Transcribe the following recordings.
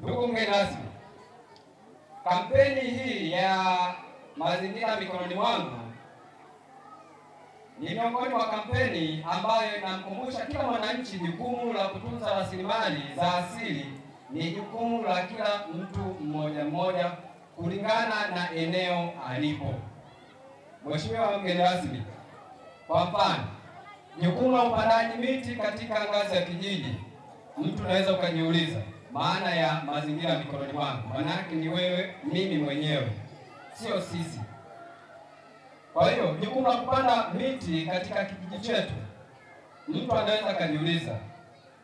Ndugu mgeni rasmi, kampeni hii ya mazingira mikononi mwangu ni miongoni mwa kampeni ambayo inamkumbusha kila mwananchi jukumu la kutunza rasilimali za asili ni jukumu la kila mtu mmoja mmoja kulingana na eneo alipo. Mheshimiwa mgeni rasmi, kwa mfano, jukumu la upandaji miti katika ngazi ya kijiji, mtu anaweza ukajiuliza maana ya mazingira mikononi mwangu. Maana yake ni wewe, mimi mwenyewe, sio sisi. Kwa hiyo jukumu la kupanda miti katika kijiji chetu, mtu anaweza akajiuliza,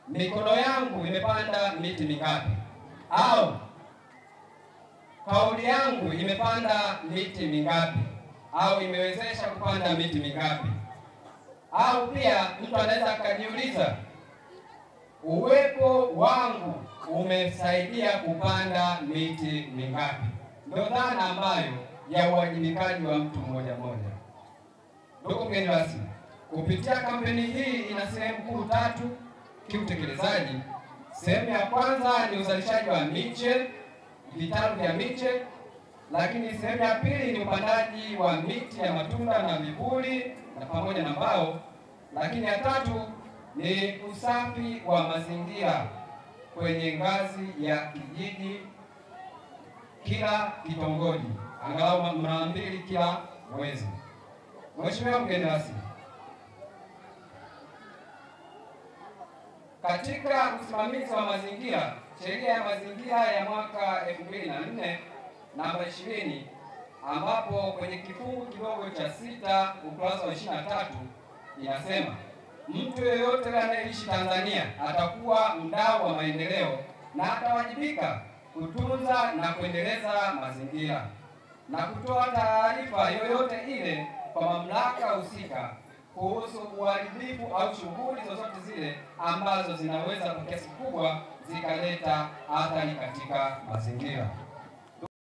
mikono yangu imepanda miti mingapi? Au kauli yangu imepanda miti mingapi? Au imewezesha kupanda miti mingapi? Au pia mtu anaweza akajiuliza, uwepo wangu umesaidia kupanda miti mingapi? Ndio dhana ambayo ya uwajibikaji wa mtu mmoja mmoja. Ndugu mgeni rasmi, kupitia kampeni hii ina sehemu kuu tatu kiutekelezaji. Sehemu ya kwanza ni uzalishaji wa miche, vitalu vya miche, lakini sehemu ya pili ni upandaji wa miti ya matunda na vivuli na pamoja na mbao, lakini ya tatu ni usafi wa mazingira kwenye ngazi ya kijiji, kila kitongoji, angalau mara 2 kila mwezi. Mheshimiwa mgeni rasmi, katika usimamizi wa mazingira, sheria ya mazingira ya mwaka 2004 namba 20, ambapo kwenye kifungu kidogo cha 6 ukurasa wa 23 inasema mtu yeyote anayeishi Tanzania atakuwa mdau wa maendeleo na atawajibika kutunza na kuendeleza mazingira na kutoa taarifa yoyote ile kwa mamlaka husika kuhusu uharibifu au shughuli zozote zile ambazo zinaweza kwa kiasi kubwa zikaleta athari katika mazingira.